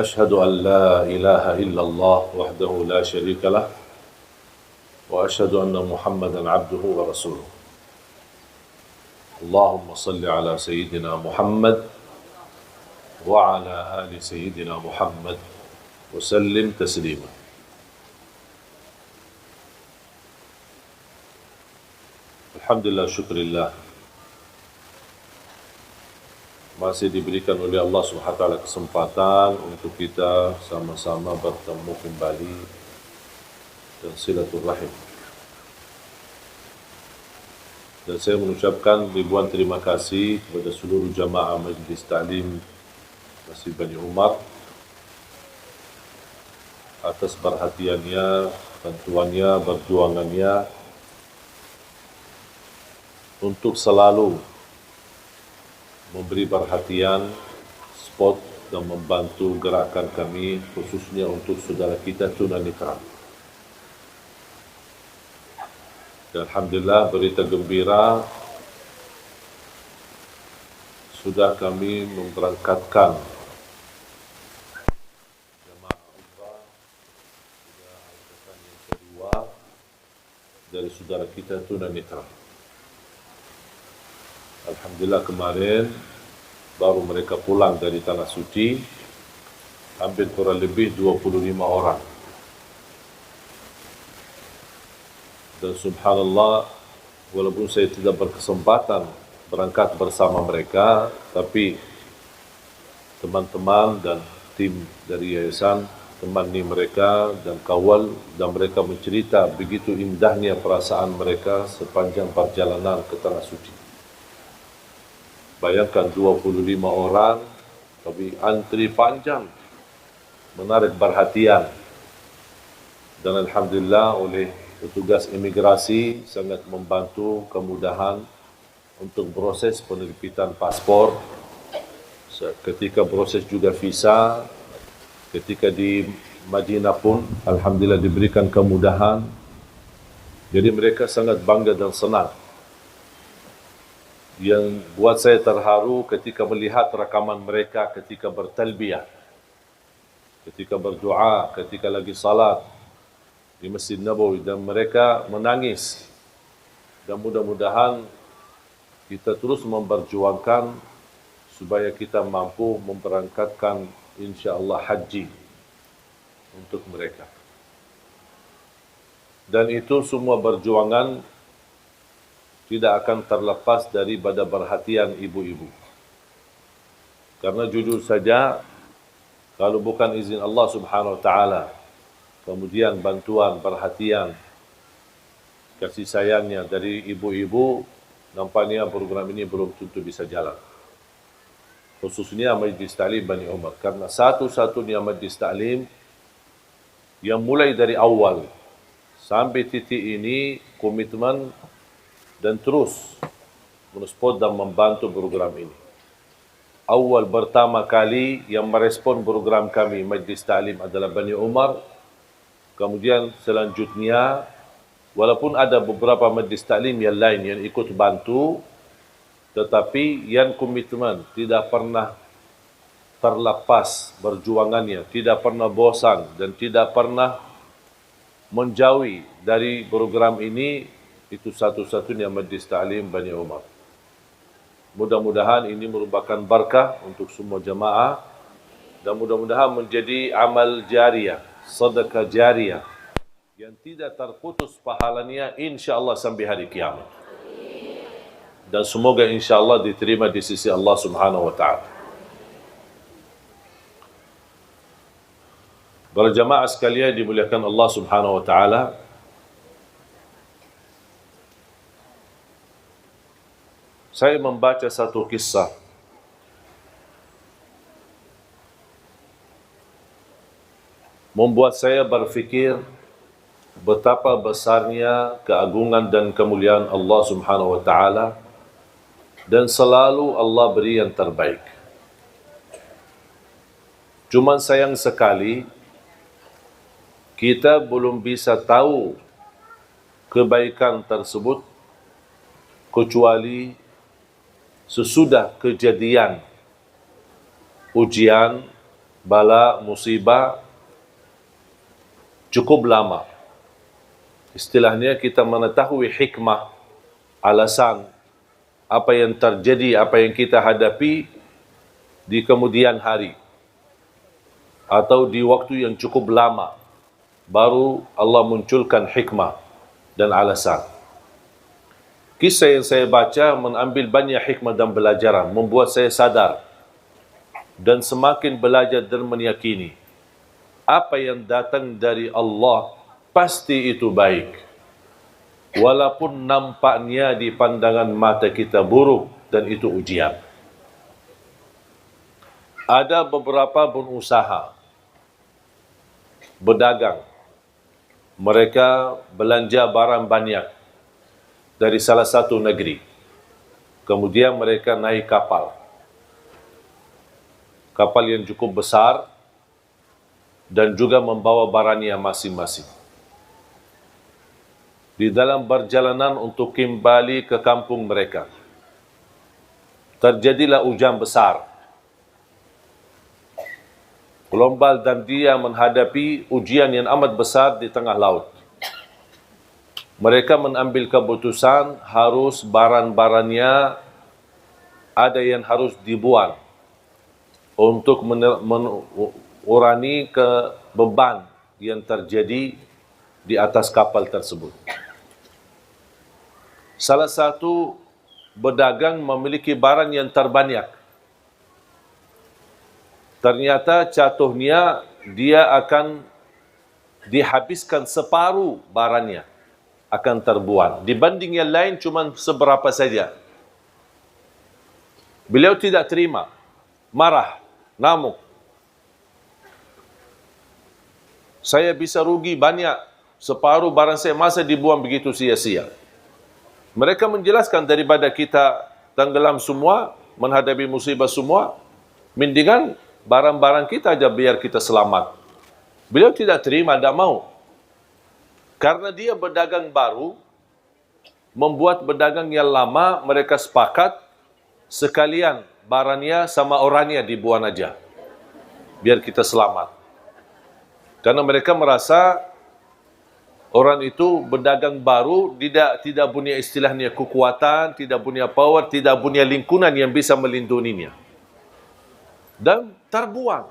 أشهد أن لا إله إلا الله وحده لا شريك له وأشهد أن محمدا عبده ورسوله اللهم صل على سيدنا محمد وعلى آل سيدنا محمد وسلم تسليما. Alhamdulillah, syukurillah, masih diberikan oleh Allah Subhanahu wa taala kesempatan untuk kita sama-sama bertemu kembali dan silaturahim. Dan saya mengucapkan ribuan terima kasih kepada seluruh jamaah Majlis Ta'lim Masjid Bani Umar atas perhatiannya, bantuannya, perjuangannya untuk selalu memberi perhatian, support dan membantu gerakan kami, khususnya untuk saudara kita tunanetra. Dan alhamdulillah, berita gembira, sudah kami memberangkatkan jemaah umrah sudah angkatan yang kedua dari saudara kita tunanetra. Alhamdulillah, kemarin baru mereka pulang dari Tanah Suci, hampir kurang lebih 25 orang. Dan subhanallah, walaupun saya tidak berkesempatan berangkat bersama mereka, tapi teman-teman dan tim dari yayasan temani mereka dan kawal, dan mereka mencerita begitu indahnya perasaan mereka sepanjang perjalanan ke Tanah Suci. Bayangkan 25 orang, tapi antri panjang, menarik perhatian. Dan alhamdulillah oleh petugas imigrasi sangat membantu kemudahan untuk proses penerbitan paspor. Ketika proses juga visa, ketika di Madinah pun alhamdulillah diberikan kemudahan. Jadi mereka sangat bangga dan senang. Yang buat saya terharu ketika melihat rakaman mereka ketika bertalbiyah, ketika berdoa, ketika lagi salat di Masjid Nabawi, dan mereka menangis. Dan mudah-mudahan kita terus memperjuangkan supaya kita mampu memberangkatkan insya-Allah haji untuk mereka. Dan itu semua perjuangan tidak akan terlepas daripada perhatian ibu-ibu. Karena jujur saja, kalau bukan izin Allah Subhanahu wa taala, kemudian bantuan, perhatian, kasih sayangnya dari ibu-ibu, nampaknya program ini belum tentu bisa jalan. Khususnya Majlis Ta'lim Bani Umar, karena satu-satunya Majlis Ta'lim yang mulai dari awal sampai titik ini komitmen dan terus mensupport dan membantu program ini. Awal pertama kali yang merespon program kami Majlis Ta'lim adalah Bani Umar. Kemudian selanjutnya, walaupun ada beberapa Majlis Ta'lim yang lain yang ikut bantu, tetapi yang komitmen tidak pernah terlepas perjuangannya, tidak pernah bosan dan tidak pernah menjauhi dari program ini, itu satu-satunya Majlis Ta'lim Bani Umar. Mudah-mudahan ini merupakan berkah untuk semua jamaah dan mudah-mudahan menjadi amal jariah, sedekah jariah yang tidak terputus pahalanya insya-Allah sampai hari kiamat. Dan semoga insya-Allah diterima di sisi Allah Subhanahu wa taala. Para jamaah sekalian dimuliakan Allah Subhanahu wa taala, saya membaca satu kisah membuat saya berfikir betapa besarnya keagungan dan kemuliaan Allah Subhanahu wa taala, dan selalu Allah beri yang terbaik. Cuman sayang sekali kita belum bisa tahu kebaikan tersebut kecuali sesudah kejadian ujian bala, musibah cukup lama. Istilahnya kita mengetahui hikmah, alasan apa yang terjadi, apa yang kita hadapi di kemudian hari atau di waktu yang cukup lama, baru Allah munculkan hikmah dan alasan. Kisah yang saya baca mengambil banyak hikmah dan pelajaran, membuat saya sadar dan semakin belajar dan meyakini apa yang datang dari Allah pasti itu baik. Walaupun nampaknya di pandangan mata kita buruk dan itu ujian. Ada beberapa pengusaha berdagang. Mereka belanja barang banyak dari salah satu negeri. Kemudian mereka naik kapal. Kapal yang cukup besar dan juga membawa barangnya masing-masing. Di dalam perjalanan untuk kembali ke kampung mereka, terjadilah hujan besar. Gelombang dan dia menghadapi ujian yang amat besar di tengah laut. Mereka mengambil keputusan harus barang-barangnya ada yang harus dibuang untuk mengurangi beban yang terjadi di atas kapal tersebut. Salah satu pedagang memiliki barang yang terbanyak. Ternyata jatuhnya dia akan dihabiskan separuh barangnya, akan terbuang. Dibanding yang lain cuma seberapa saja. Beliau tidak terima, marah, ngamuk. Saya bisa rugi banyak, separuh barang saya masa dibuang begitu sia-sia. Mereka menjelaskan daripada kita tenggelam semua, menghadapi musibah semua, mendingan barang-barang kita aja biar kita selamat. Beliau tidak terima, tidak mau. Karena dia berdagang baru, membuat berdagang yang lama, mereka sepakat sekalian barangnya sama orangnya dibuang aja, biar kita selamat. Karena mereka merasa orang itu berdagang baru, tidak punya istilahnya kekuatan, tidak punya power, tidak punya lingkungan yang bisa melindunginya. Dan terbuang.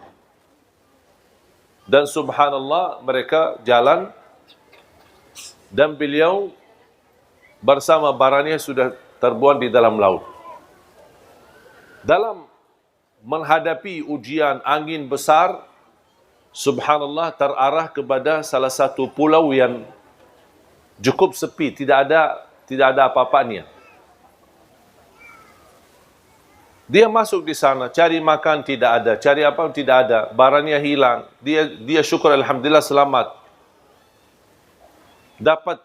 Dan subhanallah mereka jalan dan beliau bersama barangnya sudah terbuang di dalam laut. Dalam menghadapi ujian angin besar, subhanallah terarah kepada salah satu pulau yang cukup sepi, tidak ada apa-apanya. Dia masuk di sana, cari makan tidak ada, cari apa tidak ada, barangnya hilang. Dia syukur alhamdulillah selamat. Dapat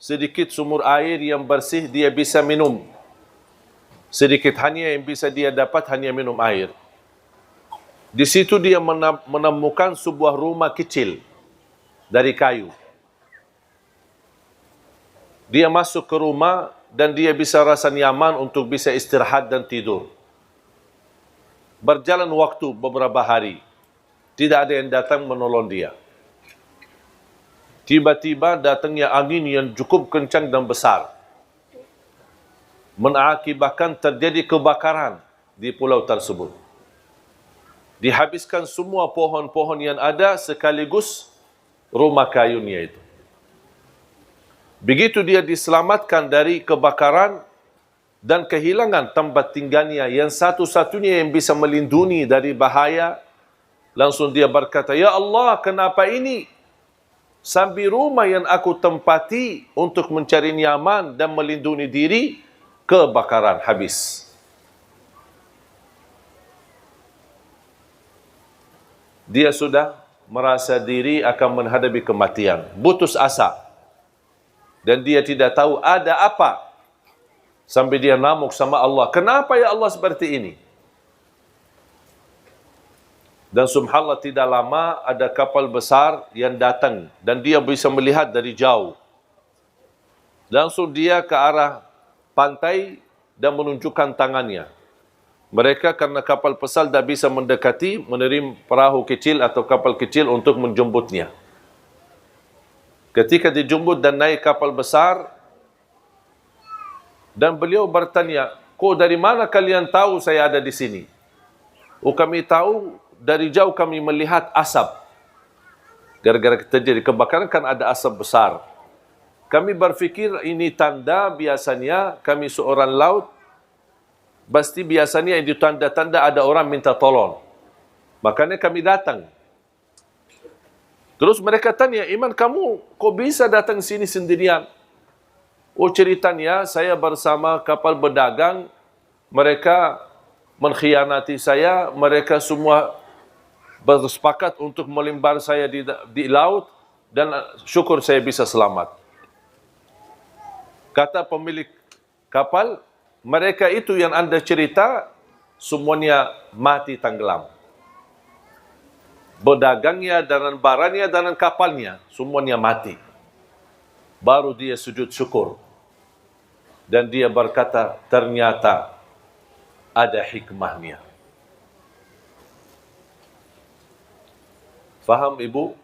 sedikit sumur air yang bersih, dia bisa minum. Sedikit hanya yang bisa dia dapat hanya minum air. Di situ dia menemukan sebuah rumah kecil dari kayu. Dia masuk ke rumah dan dia bisa rasa nyaman untuk bisa istirahat dan tidur. Berjalan waktu beberapa hari, tidak ada yang datang menolong dia. Tiba-tiba datangnya angin yang cukup kencang dan besar, mengakibatkan terjadi kebakaran di pulau tersebut. Dihabiskan semua pohon-pohon yang ada sekaligus rumah kayunya itu. Begitu dia diselamatkan dari kebakaran dan kehilangan tempat tinggalnya yang satu-satunya yang bisa melindungi dari bahaya, langsung dia berkata, "Ya Allah, kenapa ini? Sampai rumah yang aku tempati untuk mencari nyaman dan melindungi diri, kebakaran habis." Dia sudah merasa diri akan menghadapi kematian, putus asa. Dan dia tidak tahu ada apa. Sampai dia ngamuk sama Allah. Kenapa ya Allah seperti ini? Dan subhanallah tidak lama ada kapal besar yang datang. Dan dia bisa melihat dari jauh. Langsung dia ke arah pantai dan menunjukkan tangannya. Mereka karena kapal besar tak bisa mendekati, menerima perahu kecil atau kapal kecil untuk menjemputnya. Ketika dijemput dan naik kapal besar, dan beliau bertanya, kok dari mana kalian tahu saya ada di sini? Oh, kami tahu dari jauh kami melihat asap. Gara-gara terjadi kebakaran kan ada asap besar. Kami berfikir ini tanda biasanya kami seorang laut, pasti biasanya itu tanda-tanda ada orang minta tolong. Makanya kami datang. Terus mereka tanya, Iman kamu kok bisa datang sini sendirian? Oh, ceritanya saya bersama kapal berdagang, mereka mengkhianati saya, mereka semua bersepakat untuk melimbar saya di laut, dan syukur saya bisa selamat. Kata pemilik kapal, mereka itu yang anda cerita, semuanya mati tenggelam. Berdagangnya, dan barangnya, dan kapalnya, semuanya mati. Baru dia sujud syukur. Dan dia berkata, ternyata ada hikmahnya. Faham ibu?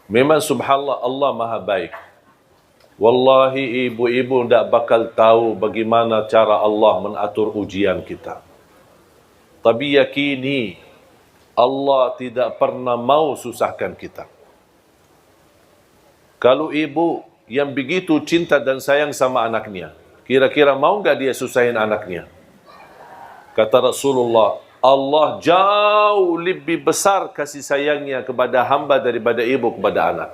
Memang subhanallah, Allah maha baik. Wallahi ibu-ibu tidak bakal tahu bagaimana cara Allah mengatur ujian kita. Tapi yakini, Allah tidak pernah mau susahkan kita. Kalau ibu yang begitu cinta dan sayang sama anaknya, kira-kira mau enggak dia susahin anaknya? Kata Rasulullah, Allah jauh lebih besar kasih sayangnya kepada hamba daripada ibu kepada anak.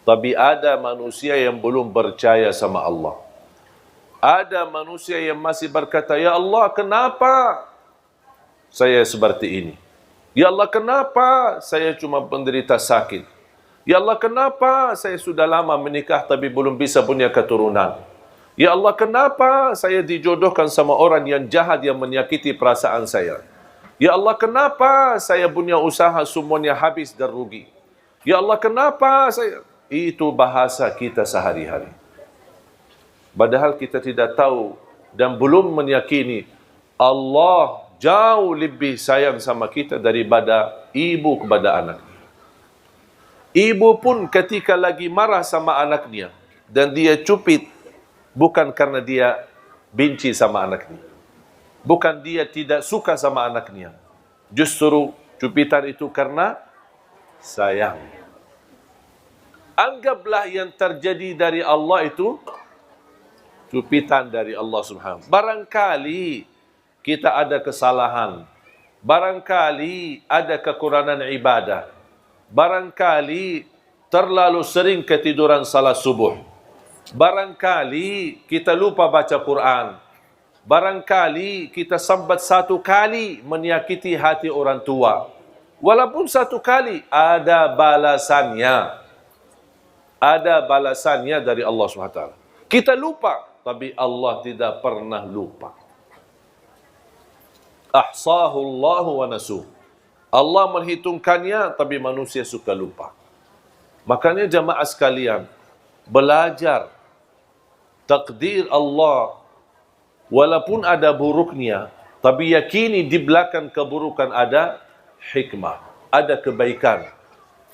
Tapi ada manusia yang belum percaya sama Allah. Ada manusia yang masih berkata, ya Allah kenapa saya seperti ini? Ya Allah kenapa saya cuma penderita sakit? Ya Allah kenapa saya sudah lama menikah tapi belum bisa punya keturunan? Ya Allah kenapa saya dijodohkan sama orang yang jahat yang menyakiti perasaan saya? Ya Allah kenapa saya punya usaha semuanya habis dan rugi? Ya Allah kenapa saya... Itu bahasa kita sehari-hari. Padahal kita tidak tahu dan belum meyakini Allah jauh lebih sayang sama kita daripada ibu kepada anaknya. Ibu pun ketika lagi marah sama anaknya dan dia cupit, bukan karena dia benci sama anaknya, bukan dia tidak suka sama anaknya, justru cupitan itu karena sayang. Anggaplah yang terjadi dari Allah itu cupitan dari Allah Subhanahu. Barangkali kita ada kesalahan, barangkali ada kekurangan ibadah, barangkali terlalu sering ketiduran salat subuh, barangkali kita lupa baca Quran, barangkali kita sambat satu kali menyakiti hati orang tua. Walaupun satu kali, ada balasannya. Ada balasannya dari Allah SWT. Kita lupa, tapi Allah tidak pernah lupa. Ahsahullahu wa nasuh. Allah menghitungkannya, tapi manusia suka lupa. Makanya jamaah sekalian, belajar takdir Allah, walaupun ada buruknya, tapi yakini di belakang keburukan ada hikmah, ada kebaikan,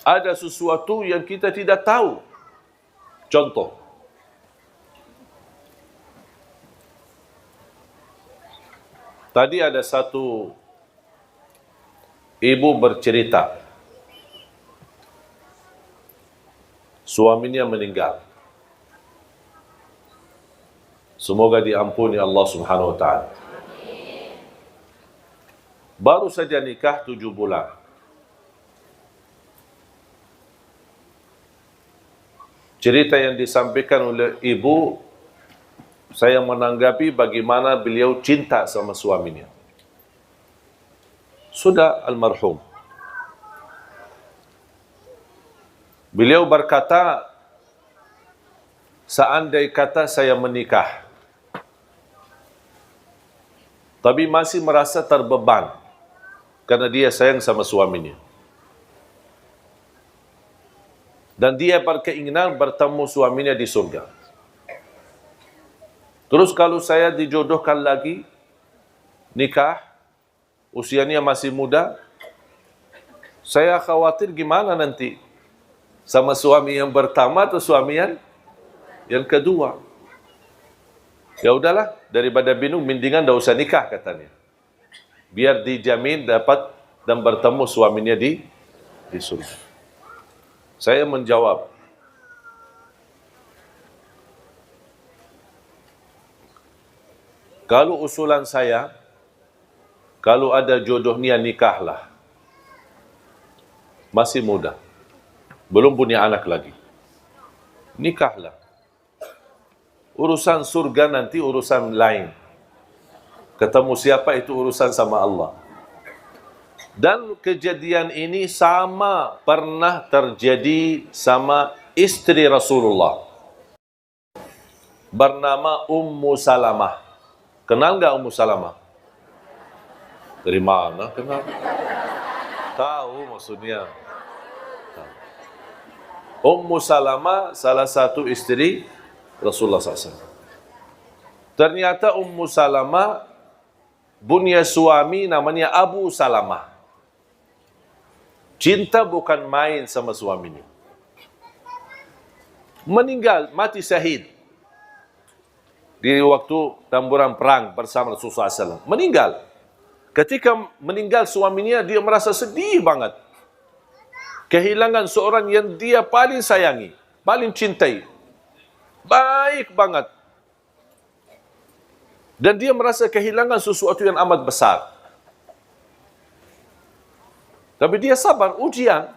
ada sesuatu yang kita tidak tahu. Contoh, tadi ada satu ibu bercerita, suaminya meninggal. Semoga diampuni Allah Subhanahu wa taala. Baru saja nikah 7 bulan. Cerita yang disampaikan oleh ibu, saya menanggapi bagaimana beliau cinta sama suaminya. Sudah almarhum. Beliau berkata, seandai kata saya menikah, tapi masih merasa terbeban karena dia sayang sama suaminya. Dan dia berkeinginan bertemu suaminya di surga. Terus kalau saya dijodohkan lagi, nikah, usianya masih muda, saya khawatir gimana nanti sama suami yang pertama atau suami yang kedua. Ya udahlah, daripada bingung, mendingan dah usah nikah katanya. Biar dijamin dapat dan bertemu suaminya di surga. Saya menjawab, kalau usulan saya, kalau ada jodohnya nikahlah. Masih muda, belum punya anak lagi. Nikahlah. Urusan surga nanti urusan lain. Ketemu siapa itu urusan sama Allah. Dan kejadian ini sama pernah terjadi sama istri Rasulullah. Bernama Ummu Salamah. Kenal nggak Ummu Salamah? Dari mana kenal? Tahu maksudnya. Ummu Salamah salah satu istri Rasulullah SAW. Ternyata Ummu Salamah punya suami namanya Abu Salamah. Cinta bukan main sama suaminya. Meninggal, mati syahid. Di waktu tamburan perang bersama Rasulullah SAW. Meninggal. Ketika meninggal suaminya, dia merasa sedih banget. Kehilangan seorang yang dia paling sayangi, paling cintai. Baik banget. Dan dia merasa kehilangan sesuatu yang amat besar. Tapi dia sabar, ujian.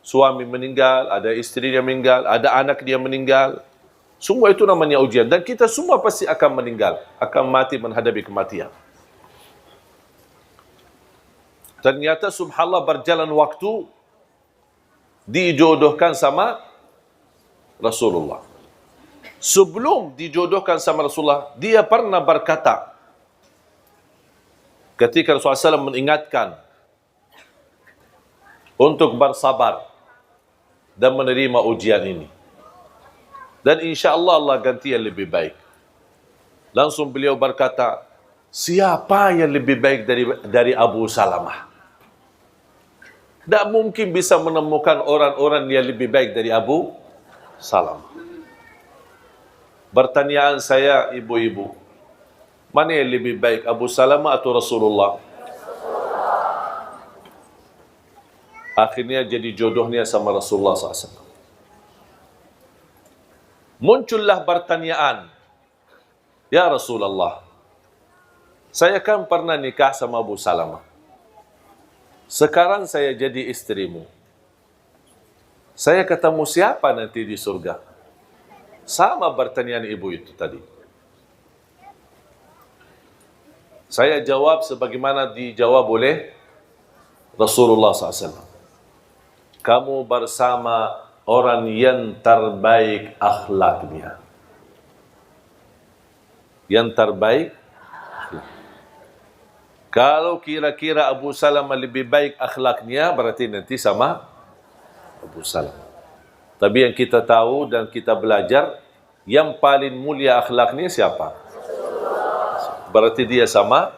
Suami meninggal, ada istri dia meninggal, ada anak dia meninggal. Semua itu namanya ujian. Dan kita semua pasti akan meninggal, akan mati menghadapi kematian. Ternyata subhanallah berjalan waktu, dijodohkan sama Rasulullah. Sebelum dijodohkan sama Rasulullah, dia pernah berkata, ketika Rasulullah SAW mengingatkan untuk bersabar dan menerima ujian ini. Dan insya Allah Allah ganti yang lebih baik. Langsung beliau berkata, siapa yang lebih baik dari Abu Salamah? Tak mungkin bisa menemukan orang-orang yang lebih baik dari Abu Salamah. Pertanyaan saya, ibu-ibu, mana yang lebih baik, Abu Salamah atau Rasulullah? Akhirnya jadi jodohnya sama Rasulullah SAW. Muncullah pertanyaan, ya Rasulullah, saya kan pernah nikah sama Abu Salamah. Sekarang saya jadi istrimu. Saya ketemu siapa nanti di surga? Sama pertanyaan ibu itu tadi. Saya jawab sebagaimana dijawab oleh Rasulullah SAW. Kamu bersama orang yang terbaik akhlaknya. Yang terbaik akhlak. Kalau kira-kira Abu Salamah lebih baik akhlaknya, berarti nanti sama Abu Salamah. Tapi yang kita tahu dan kita belajar, yang paling mulia akhlaknya siapa? Berarti dia sama.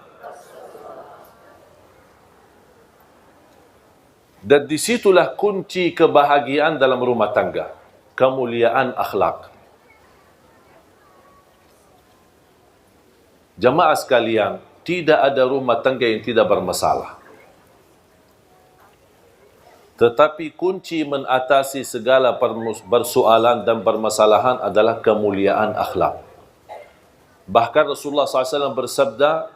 Dan disitulah kunci kebahagiaan dalam rumah tangga. Kemuliaan akhlak. Jamaah sekalian, tidak ada rumah tangga yang tidak bermasalah. Tetapi kunci mengatasi segala persoalan dan permasalahan adalah kemuliaan akhlak. Bahkan Rasulullah SAW bersabda,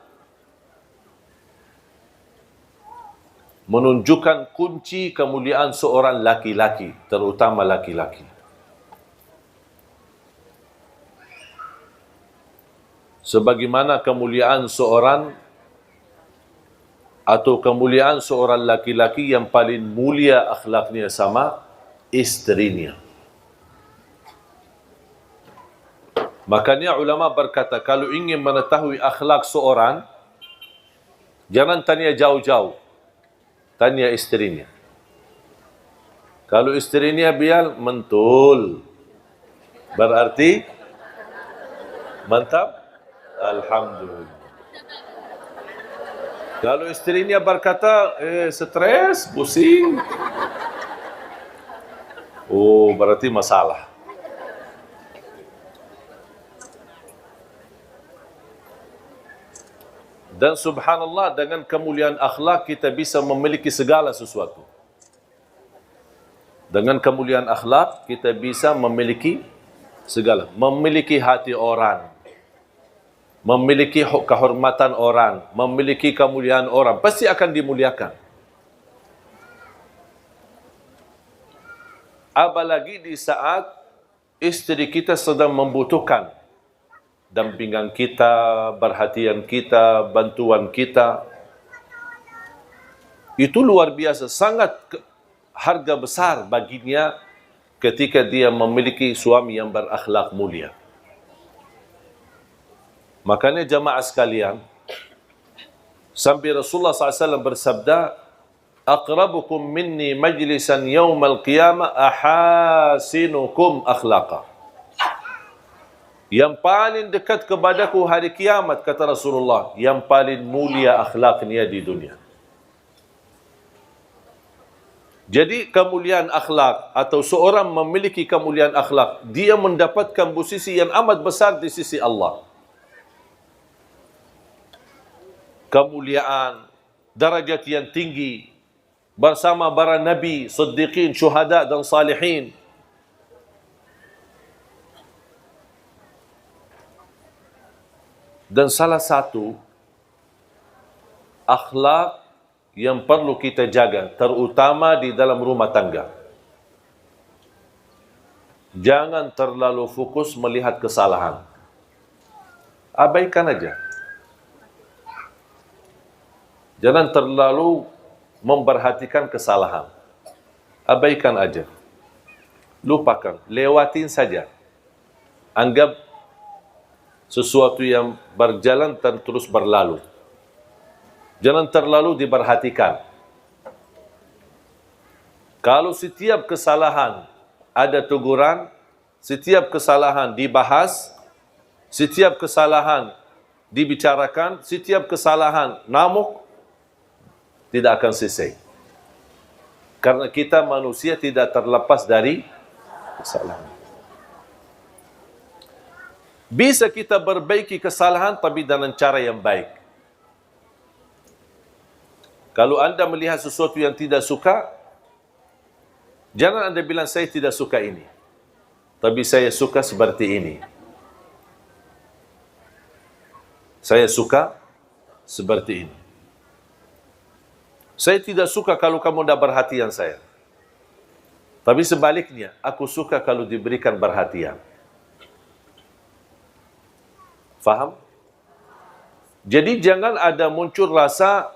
menunjukkan kunci kemuliaan seorang laki-laki, terutama laki-laki. Sebagaimana kemuliaan seorang atau kemuliaan seorang laki-laki yang paling mulia akhlaknya sama istrinya. Makanya ulama berkata, kalau ingin mengetahui akhlak seorang, jangan tanya jauh-jauh, tanya istrinya. Kalau istrinya biar mentul, berarti Mantap? Alhamdulillah. Kalau istrinya berkata, stres, pusing. Oh, berarti masalah. Dan subhanallah, dengan kemuliaan akhlak kita bisa memiliki segala sesuatu. Dengan kemuliaan akhlak kita bisa memiliki segala. Memiliki hati orang, memiliki kehormatan orang, memiliki kemuliaan orang, pasti akan dimuliakan. Apalagi di saat istri kita sedang membutuhkan dampingan kita, perhatian kita, bantuan kita. Itu luar biasa, sangat harga besar baginya ketika dia memiliki suami yang berakhlak mulia. Makanya jamaah sekalian, sampai Rasulullah SAW bersabda, "Aqrabukum minni majlisan yawmal qiyamah ahasinukum akhlaqa." Yang paling dekat kepadaku hari kiamat, kata Rasulullah, yang paling mulia akhlaknya di dunia. Jadi kemuliaan akhlak atau seorang memiliki kemuliaan akhlak, dia mendapatkan posisi yang amat besar di sisi Allah. Kemuliaan, darajat yang tinggi bersama para nabi, siddiqin, syuhada dan salihin. Dan salah satu akhlak yang perlu kita jaga, terutama di dalam rumah tangga. Jangan terlalu fokus melihat kesalahan. Abaikan aja. Jangan terlalu memperhatikan kesalahan. Abaikan aja. Lupakan, lewatin saja. Anggap sesuatu yang berjalan dan terus berlalu. Jangan terlalu diperhatikan. Kalau setiap kesalahan ada teguran, setiap kesalahan dibahas, setiap kesalahan dibicarakan, setiap kesalahan namuk, tidak akan selesai. Karena kita manusia tidak terlepas dari kesalahan. Bisa kita perbaiki kesalahan tapi dengan cara yang baik. Kalau anda melihat sesuatu yang tidak suka, jangan anda bilang saya tidak suka ini, tapi saya suka seperti ini. Saya suka seperti ini. Saya tidak suka kalau kamu tidak perhatian saya. Tapi sebaliknya, aku suka kalau diberikan perhatian. Faham? Jadi jangan ada muncul rasa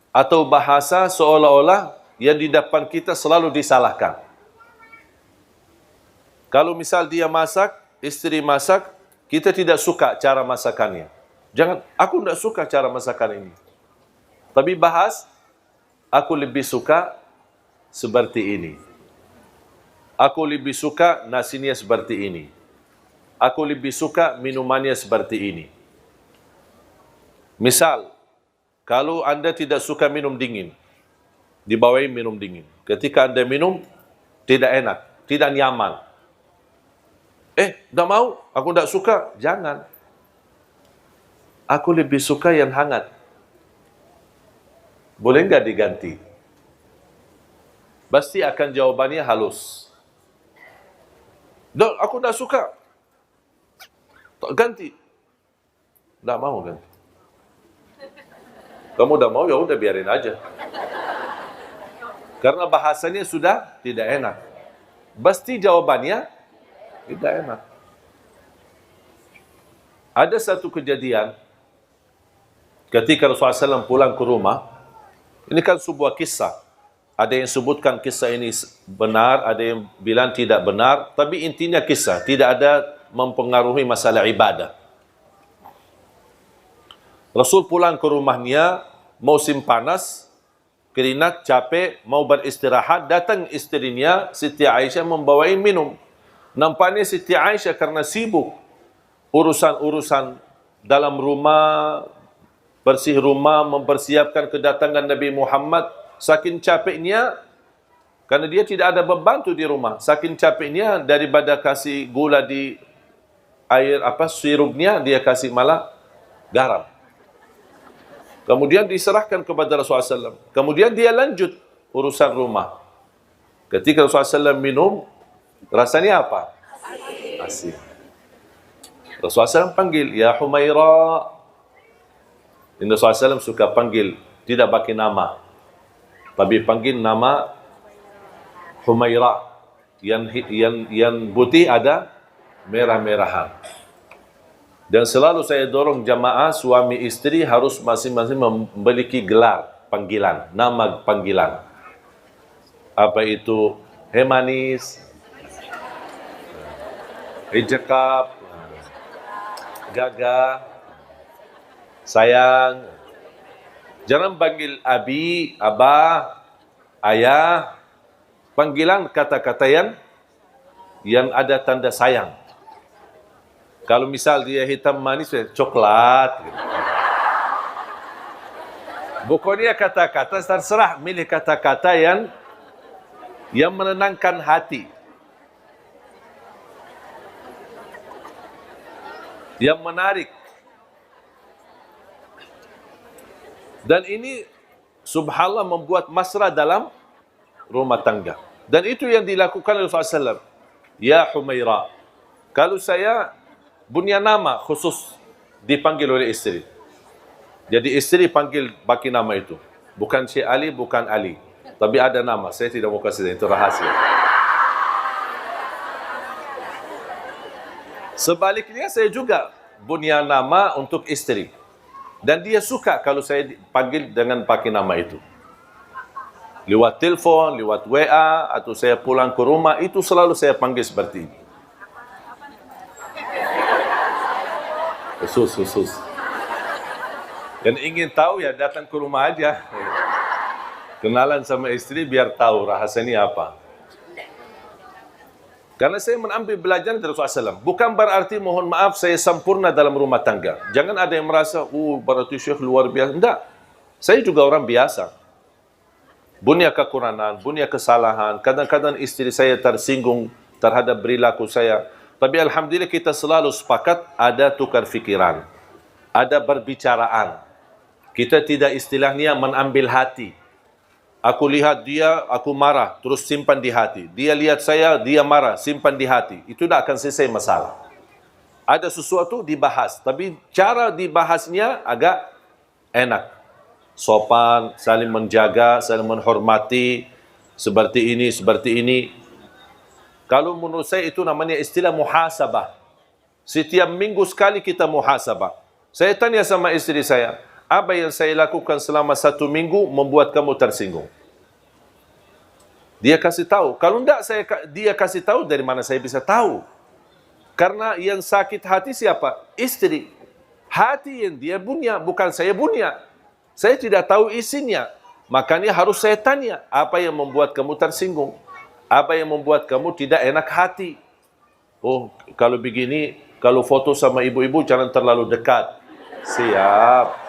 atau bahasa seolah-olah yang di depan kita selalu disalahkan. Kalau misal dia masak, istri masak, kita tidak suka cara masakannya. Jangan, aku tidak suka cara masakan ini. Tapi bahas, aku lebih suka seperti ini. Aku lebih suka nasinya seperti ini. Aku lebih suka minumannya seperti ini. Misal, kalau anda tidak suka minum dingin, dibawain minum dingin. Ketika anda minum, tidak enak, tidak nyaman. Tidak mau, aku tidak suka. Jangan. Aku lebih suka yang hangat. Boleh enggak diganti? Pasti akan jawabannya halus. Aku tidak suka. Ganti. Tidak mau ganti. Kamu tidak mau, ya udah biarin aja. Karena bahasanya sudah tidak enak. Pasti jawabannya tidak enak. Ada satu kejadian ketika Rasulullah SAW pulang ke rumah. Ini kan sebuah kisah. Ada yang sebutkan kisah ini benar, ada yang bilang tidak benar. Tapi intinya kisah, tidak ada mempengaruhi masalah ibadah. Rasul pulang ke rumahnya, musim panas, keringat, capek, mau beristirahat, datang istrinya, Siti Aisyah membawain minum. Nampaknya Siti Aisyah karena sibuk urusan-urusan dalam rumah, bersih rumah, mempersiapkan kedatangan Nabi Muhammad, saking capeknya, karena dia tidak ada membantu di rumah, saking capeknya daripada kasih gula di air sirupnya, dia kasih malah garam. Kemudian diserahkan kepada Rasulullah SAW. Kemudian dia lanjut urusan rumah. Ketika Rasulullah SAW minum, rasanya apa? Asin. Rasulullah SAW panggil, Ya Humaira. Ini Rasulullah SAW suka panggil, tidak pakai nama, tapi panggil nama Humaira. Yang putih ada merah-merahan. Dan selalu saya dorong jamaah, suami istri harus masing-masing memiliki gelar panggilan, nama panggilan. Apa itu? Hei manis, hei cakap, gagah, sayang. Jangan panggil abi, abah, ayah. Panggilan kata-kata yang ada tanda sayang. Kalau misal dia hitam manis, coklat. Pokoknya kata-kata terserah, milih kata-kata yang menenangkan hati, yang menarik. Dan ini subhanallah membuat mesra dalam rumah tangga. Dan itu yang dilakukan oleh Rasulullah SAW. Ya Humaira. Kalau saya punya nama khusus dipanggil oleh istri. Jadi istri panggil pakai nama itu. Bukan Syekh Ali, bukan Ali. Tapi ada nama. Saya tidak mau kasih, itu rahasia. Sebaliknya saya juga punya nama untuk istri. Dan dia suka kalau saya panggil dengan pakai nama itu. Lewat telepon, lewat WA, atau saya pulang ke rumah, itu selalu saya panggil seperti ini. Khusus. Dan ingin tahu ya datang ke rumah aja. Kenalan sama istri biar tahu rahasianya apa. Karena saya mengambil belajar dari Rasulullah SAW. Bukan berarti mohon maaf saya sempurna dalam rumah tangga. Jangan ada yang merasa, berarti Syekh luar biasa. Tidak. Saya juga orang biasa. Punya kekurangan, punya kesalahan. Kadang-kadang istri saya tersinggung terhadap perilaku saya. Tapi alhamdulillah kita selalu sepakat ada tukar fikiran. Ada berbicaraan. Kita tidak istilahnya menambil hati. Aku lihat dia, aku marah, terus simpan di hati. Dia lihat saya, dia marah, simpan di hati. Itu tidak akan selesai masalah. Ada sesuatu dibahas, tapi cara dibahasnya agak enak. Sopan, saling menjaga, saling menghormati, seperti ini, seperti ini. Kalau menurut saya itu namanya istilah muhasabah. Setiap minggu sekali kita muhasabah. Saya tanya sama istri saya, apa yang saya lakukan selama 1 minggu membuat kamu tersinggung? Dia kasih tahu. Kalau tidak dia kasih tahu, dari mana saya bisa tahu? Karena yang sakit hati siapa? Istri. Hati yang dia punya, bukan saya punya. Saya tidak tahu isinya. Makanya harus saya tanya, apa yang membuat kamu tersinggung? Apa yang membuat kamu tidak enak hati? Kalau begini, kalau foto sama ibu-ibu jangan terlalu dekat. Siap.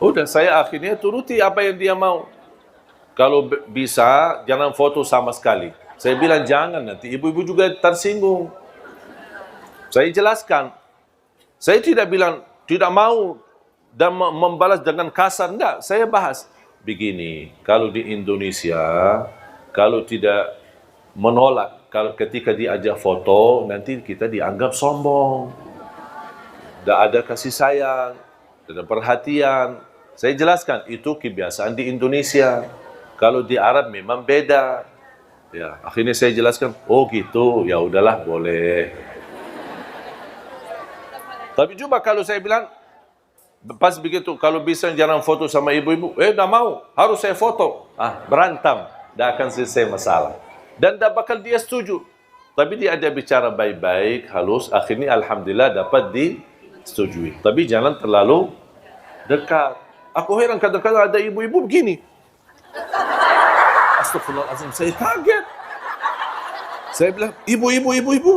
Udah, saya akhirnya turuti apa yang dia mau. Kalau bisa, jangan foto sama sekali. Saya bilang jangan, nanti ibu-ibu juga tersinggung. Saya jelaskan. Saya tidak bilang, tidak mau dan membalas dengan kasar. Enggak, saya bahas. Begini, kalau di Indonesia, kalau tidak menolak, kalau ketika diajak foto, nanti kita dianggap sombong. Tidak ada kasih sayang, tidak ada perhatian. Saya jelaskan, itu kebiasaan di Indonesia. Kalau di Arab memang beda. Ya, akhirnya saya jelaskan, oh gitu, ya udahlah, boleh. Tapi coba kalau saya bilang, pas begitu, kalau bisa jangan foto sama ibu-ibu, dah mau, harus saya foto. Berantem, dah akan selesai masalah. Dan dah bakal dia setuju. Tapi dia ada bicara baik-baik, halus, akhirnya alhamdulillah dapat disetujui. Tapi jangan terlalu dekat. Aku heran kadang-kadang ada ibu-ibu begini. Astagfirullahaladzim, saya kaget. Saya bilang, ibu,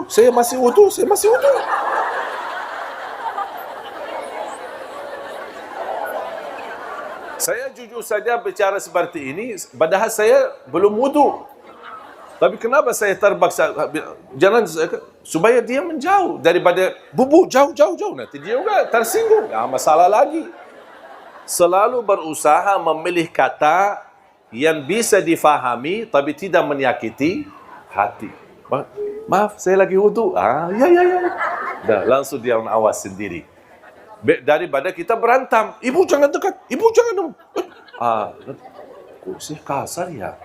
saya masih wudu. Saya jujur saja bicara seperti ini, padahal saya belum wudu. Tapi kenapa saya terpaksa jangan supaya dia menjauh daripada bubu jauh. Nanti dia juga tersinggung. Masalah lagi. Selalu berusaha memilih kata yang bisa difahami tapi tidak menyakiti hati. Maaf, saya lagi wudu. Ya. Dah, langsung dia awas sendiri. Daripada kita berantem. Ibu jangan dekat. Ibu jangan. Kok sih kasar ya?